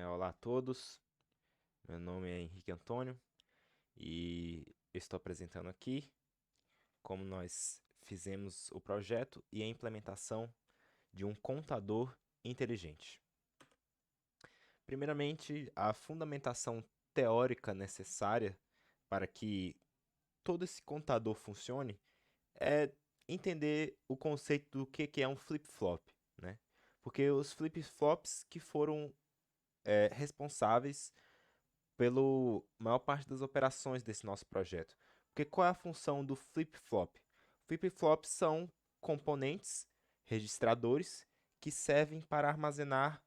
Olá a todos, meu nome é Henrique Antônio e estou apresentando aqui como nós fizemos o projeto e a implementação de um contador inteligente. Primeiramente, a fundamentação teórica necessária para que todo esse contador funcione é entender o conceito do que é um flip-flop, né? Porque os flip-flops que foram responsáveis pela maior parte das operações desse nosso projeto. Porque qual é a função do flip-flop? Flip-flops são componentes registradores que servem para armazenar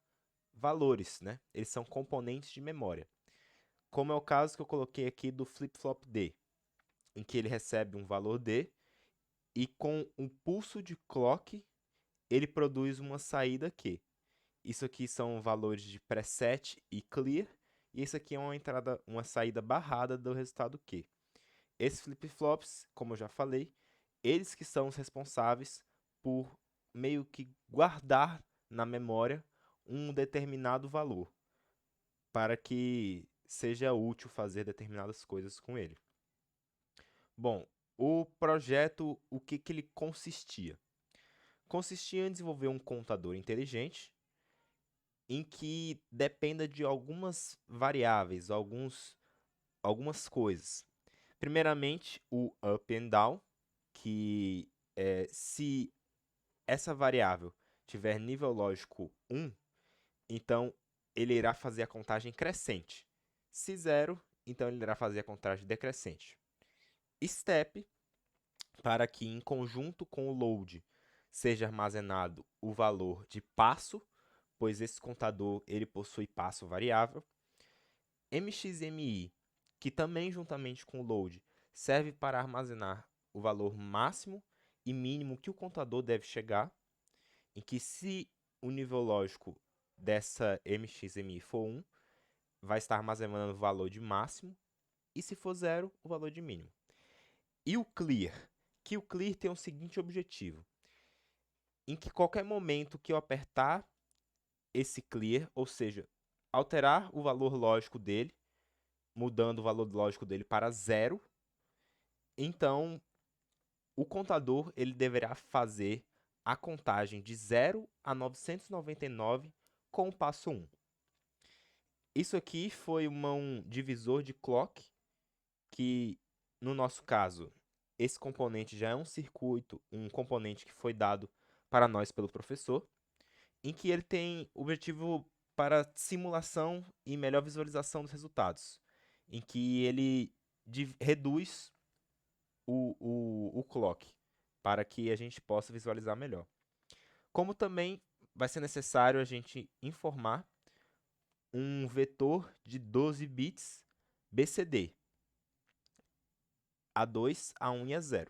valores, né? Eles são componentes de memória. Como é o caso que eu coloquei aqui do flip-flop D, em que ele recebe um valor D e com um pulso de clock ele produz uma saída Q. Isso aqui são valores de preset e clear, e isso aqui é uma saída barrada do resultado Q. Esses flip-flops, como eu já falei, eles que são os responsáveis por meio que guardar na memória um determinado valor, para que seja útil fazer determinadas coisas com ele. Bom, o projeto, o que ele consistia? Consistia em desenvolver um contador inteligente em que dependa de algumas variáveis, algumas coisas. Primeiramente, o up and down, que se essa variável tiver nível lógico 1, então ele irá fazer a contagem crescente. Se 0, então ele irá fazer a contagem decrescente. Step, para que em conjunto com o load seja armazenado o valor de passo, pois esse contador ele possui passo variável. MXMI, que também juntamente com o load serve para armazenar o valor máximo e mínimo que o contador deve chegar, em que se o nível lógico dessa MXMI for 1, vai estar armazenando o valor de máximo, e se for 0, o valor de mínimo. E o clear, que o clear tem o seguinte objetivo, em que qualquer momento que eu apertar esse clear, ou seja, alterar o valor lógico dele, mudando o valor lógico dele para 0, então o contador ele deverá fazer a contagem de 0 a 999 com o passo 1. Isso aqui foi um divisor de clock, que no nosso caso, esse componente já é um circuito, um componente que foi dado para nós pelo professor, em que ele tem objetivo para simulação e melhor visualização dos resultados, em que ele reduz o clock, para que a gente possa visualizar melhor. Como também vai ser necessário a gente informar um vetor de 12 bits BCD, A2, A1 e A0,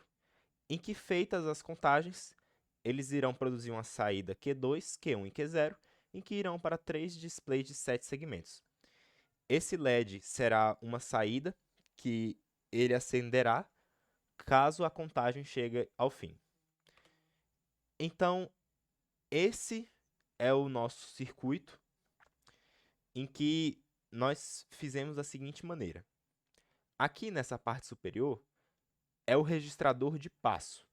em que feitas as contagens, eles irão produzir uma saída Q2, Q1 e Q0, em que irão para 3 displays de 7 segmentos. Esse LED será uma saída que ele acenderá caso a contagem chegue ao fim. Então, esse é o nosso circuito em que nós fizemos da seguinte maneira. Aqui nessa parte superior é o registrador de passo,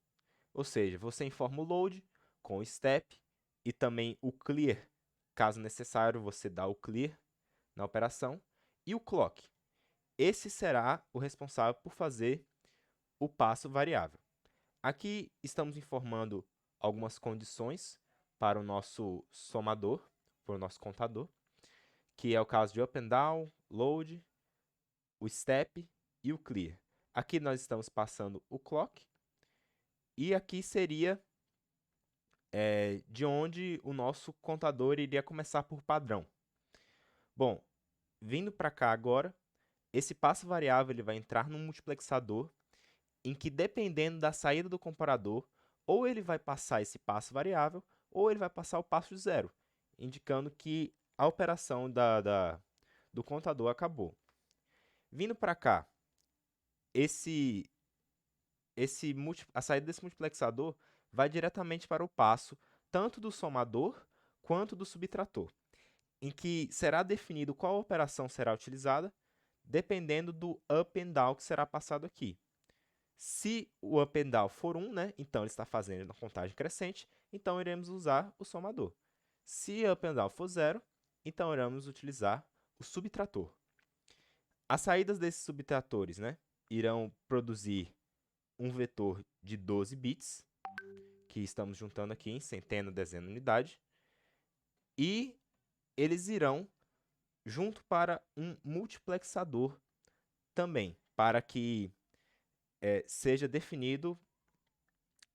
ou seja, você informa o load com o step e também o clear. Caso necessário, você dá o clear na operação e o clock. Esse será o responsável por fazer o passo variável. Aqui estamos informando algumas condições para o nosso somador, para o nosso contador, que é o caso de up and down, load, o step e o clear. Aqui nós estamos passando o clock e aqui seria de onde o nosso contador iria começar por padrão. Bom, vindo para cá agora, esse passo variável ele vai entrar no multiplexador em que, dependendo da saída do comparador, ou ele vai passar esse passo variável, ou ele vai passar o passo zero, indicando que a operação do contador acabou. Vindo para cá, a saída desse multiplexador vai diretamente para o passo tanto do somador quanto do subtrator. em que será definido qual operação será utilizada, dependendo do up and down que será passado aqui. Se o up and down for 1, né, então ele está fazendo uma contagem crescente, então iremos usar o somador. Se up and down for 0, então iremos utilizar o subtrator. As saídas desses subtratores, né, irão produzir um vetor de 12 bits, que estamos juntando aqui em centena, dezena, unidade, e eles irão junto para um multiplexador também, para que seja definido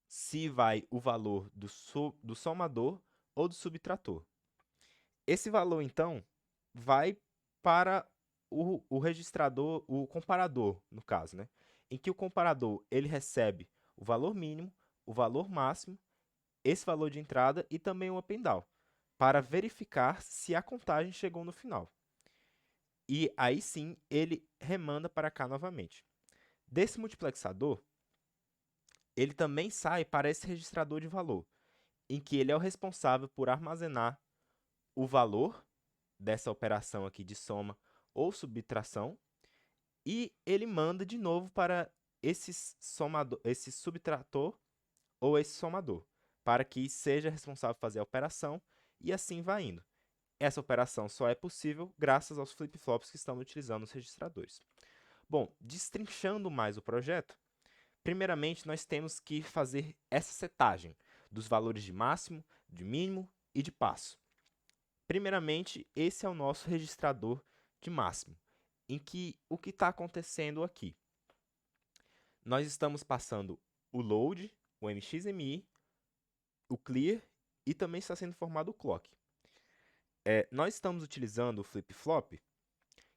se vai o valor do somador ou do subtrator. Esse valor, então, vai para o registrador, o comparador, no caso, né? Em que o comparador ele recebe o valor mínimo, o valor máximo, esse valor de entrada e também o up and down, para verificar se a contagem chegou no final. E aí sim ele remanda para cá novamente. Desse multiplexador, ele também sai para esse registrador de valor, em que ele é o responsável por armazenar o valor dessa operação aqui de soma ou subtração, e ele manda de novo para esse subtrator ou esse somador, para que seja responsável por fazer a operação, e assim vai indo. Essa operação só é possível graças aos flip-flops que estamos utilizando nos registradores. Bom, destrinchando mais o projeto, primeiramente nós temos que fazer essa setagem dos valores de máximo, de mínimo e de passo. Primeiramente, esse é o nosso registrador de máximo, em que o que está acontecendo aqui? Nós estamos passando o load, o MXMI, o clear e também está sendo formado o clock. Nós estamos utilizando o flip-flop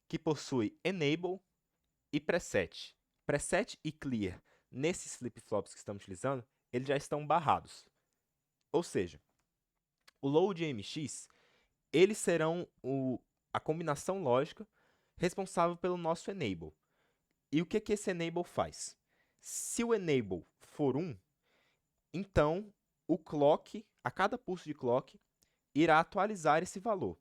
que possui enable e preset. Preset e clear, nesses flip-flops que estamos utilizando, eles já estão barrados. Ou seja, o load e MX, eles serão a combinação lógica responsável pelo nosso enable. E o que esse enable faz? Se o enable for 1, então o clock, a cada pulso de clock, irá atualizar esse valor.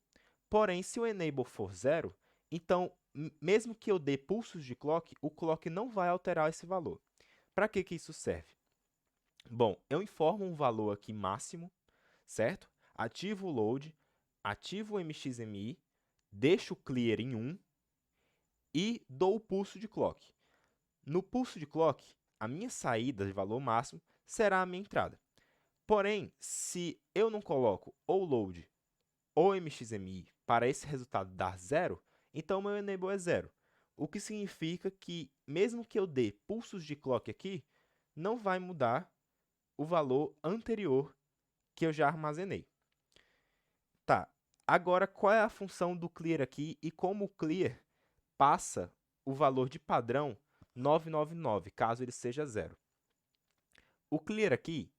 Porém, se o enable for 0, então, mesmo que eu dê pulsos de clock, o clock não vai alterar esse valor. Para que isso serve? Bom, eu informo um valor aqui máximo, certo? Ativo o load, ativo o MXMI, deixo o clear em 1 e dou o pulso de clock. No pulso de clock, a minha saída de valor máximo será a minha entrada. Porém, se eu não coloco ou load ou MXMI para esse resultado dar 0, então meu enable é 0. O que significa que, mesmo que eu dê pulsos de clock aqui, não vai mudar o valor anterior que eu já armazenei. Tá, agora qual é a função do clear aqui e como o clear passa o valor de padrão 999, caso ele seja 0. O clear aqui,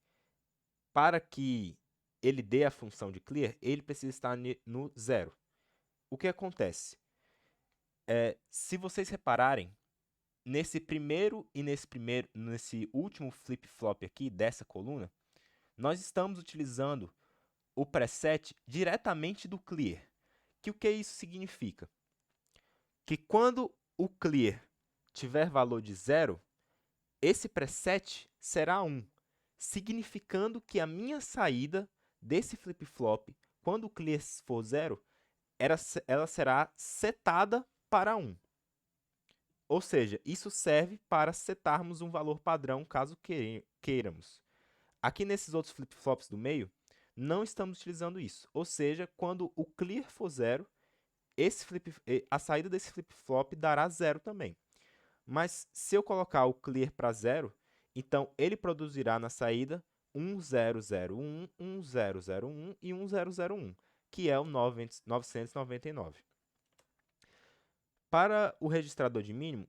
para que ele dê a função de clear, ele precisa estar no 0. O que acontece? Se vocês repararem, nesse primeiro e nesse último flip-flop aqui dessa coluna, nós estamos utilizando o preset diretamente do clear. O que isso significa? Que quando o clear tiver valor de 0, esse preset será 1, significando que a minha saída desse flip-flop, quando o clear for 0, ela será setada para 1. Ou seja, isso serve para setarmos um valor padrão caso queiramos. Aqui nesses outros flip-flops do meio, não estamos utilizando isso. Ou seja, quando o clear for 0, a saída desse flip-flop dará 0 também. Mas se eu colocar o clear para 0, então ele produzirá na saída 1001, 1001 e 1001, que é o 999. Para o registrador de mínimo,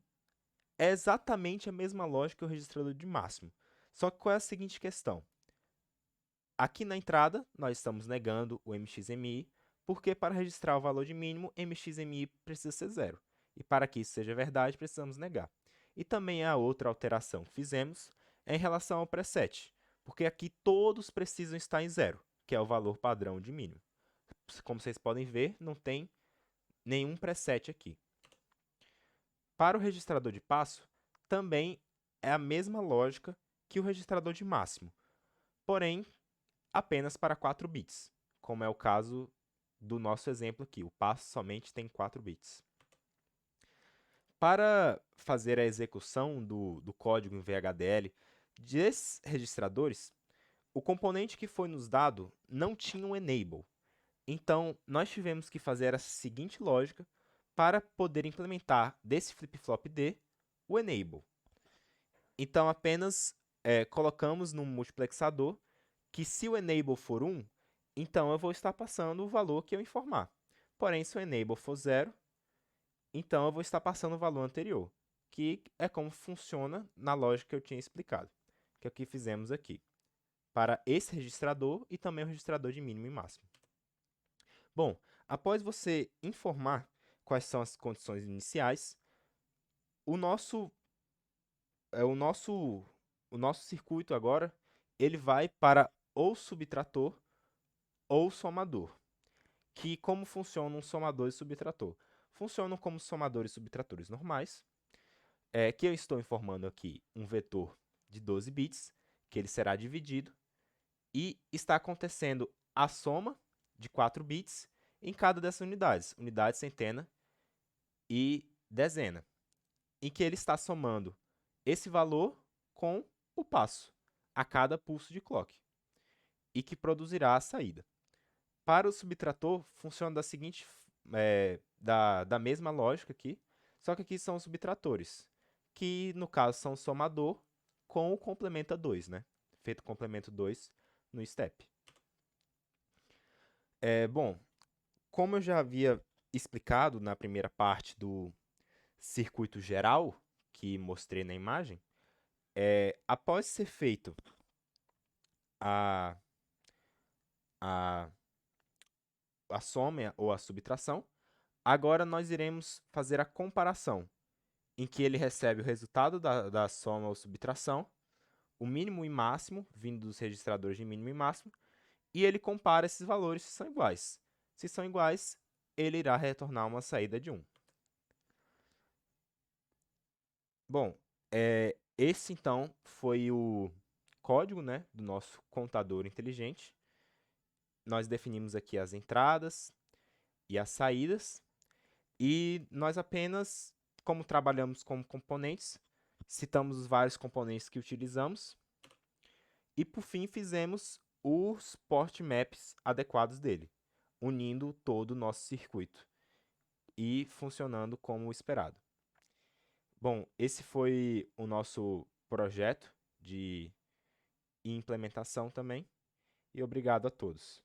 é exatamente a mesma lógica que o registrador de máximo. Só que qual é a seguinte questão? Aqui na entrada, nós estamos negando o MXMI, porque para registrar o valor de mínimo, MXMI precisa ser 0. E para que isso seja verdade, precisamos negar. E também a outra alteração que fizemos é em relação ao preset, porque aqui todos precisam estar em 0, que é o valor padrão de mínimo. como vocês podem ver, não tem nenhum preset aqui. Para o registrador de passo, também é a mesma lógica que o registrador de máximo, porém apenas para 4 bits, como é o caso do nosso exemplo aqui. O passo somente tem 4 bits. Para fazer a execução do código em VHDL desses registradores, o componente que foi nos dado não tinha um enable. Então, nós tivemos que fazer a seguinte lógica para poder implementar desse flip-flop D o enable. Então, apenas colocamos no multiplexador que se o enable for 1, então eu vou estar passando o valor que eu informar. Porém, se o enable for 0, então eu vou estar passando o valor anterior, que é como funciona na lógica que eu tinha explicado, que é o que fizemos aqui, para esse registrador e também o registrador de mínimo e máximo. Bom, após você informar quais são as condições iniciais, o nosso circuito agora ele vai para ou subtrator ou somador. Que como funciona um somador e subtrator? Funcionam como somadores e subtratores normais, que eu estou informando aqui um vetor de 12 bits, que ele será dividido, e está acontecendo a soma de 4 bits em cada dessas unidades, unidade, centena e dezena, em que ele está somando esse valor com o passo a cada pulso de clock, e que produzirá a saída. Para o subtrator, funciona da mesma lógica aqui, só que aqui são os subtratores, que no caso são o somador com o complemento 2, né? Feito o complemento 2 no step. Bom, como eu já havia explicado na primeira parte do circuito geral, que mostrei na imagem, após ser feito a, a, a soma ou a subtração, agora nós iremos fazer a comparação, em que ele recebe o resultado da soma ou subtração, o mínimo e máximo, vindo dos registradores de mínimo e máximo, e ele compara esses valores se são iguais. Se são iguais, ele irá retornar uma saída de 1. Bom, esse então foi o código, né, do nosso contador inteligente. Nós definimos aqui as entradas e as saídas, e nós apenas, como trabalhamos com componentes, citamos os vários componentes que utilizamos, e por fim fizemos os port maps adequados dele, unindo todo o nosso circuito e funcionando como esperado. Bom, esse foi o nosso projeto de implementação também, e obrigado a todos.